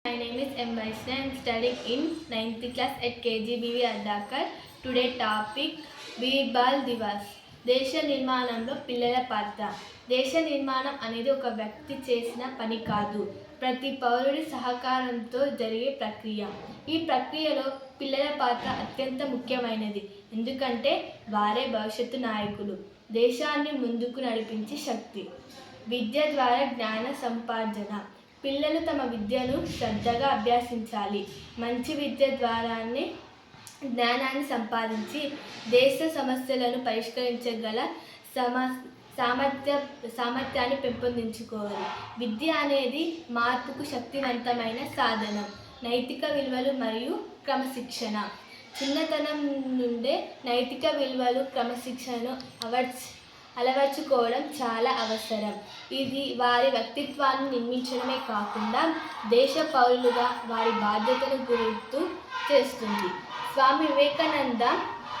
My name is M. Vaishna. I am studying in 9th class at KGBV Adakar. Today topic Veer Bal Divas. దేశ నిర్మాణంలో పిల్లల పాత్ర. దేశ నిర్మాణం అనేది ఒక వ్యక్తి చేసిన పని కాదు, ప్రతి పౌరుడి సహకారంతో జరిగే ప్రక్రియ. ఈ ప్రక్రియలో పిల్లల పాత్ర అత్యంత ముఖ్యమైనది, ఎందుకంటే వారే భవిష్యత్తు నాయకులు, దేశాన్ని ముందుకు నడిపించే శక్తి. విద్య ద్వారా జ్ఞాన సంపార్జన. పిల్లలు తమ విద్యను శ్రద్ధగా అభ్యసించాలి. మంచి విద్య ద్వారానే జ్ఞానాన్ని సంపాదించి దేశ సమస్యలను పరిష్కరించగల సామర్థ్యాన్ని పెంపొందించుకోవాలి. విద్య అనేది మార్పుకు శక్తివంతమైన సాధనం. నైతిక విలువలు మరియు క్రమశిక్షణ. చిన్నతనం నుండే నైతిక విలువలు క్రమశిక్షణను అలవర్చుకోవడం చాలా అవసరం. ఇది వారి వ్యక్తిత్వాన్ని నిర్మించడమే కాకుండా దేశ పౌరులుగా వారి బాధ్యతను గుర్తు చేస్తుంది. స్వామి వివేకానంద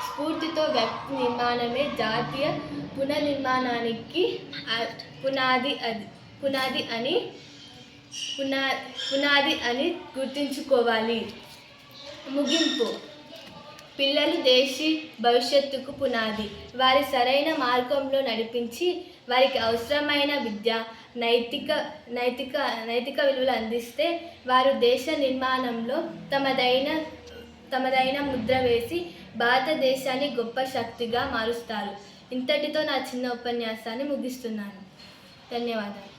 స్ఫూర్తితో వ్యక్తి నిర్మాణమే జాతీయ పునర్నిర్మాణానికి పునాది అని గుర్తుంచుకోవాలి. ముగింపు. పిల్లలు దేశీ భవిష్యత్తుకు పునాది. వారి సరైన మార్గంలో నడిపించి వారికి అవసరమైన విద్య, నైతిక విలువలు అందిస్తే వారు దేశ నిర్మాణంలో తమదైన ముద్ర వేసి భారతదేశాన్ని గొప్ప శక్తిగా మారుస్తారు. ఇంతటితో నా చిన్న ఉపన్యాసాన్ని ముగిస్తున్నాను. ధన్యవాదాలు.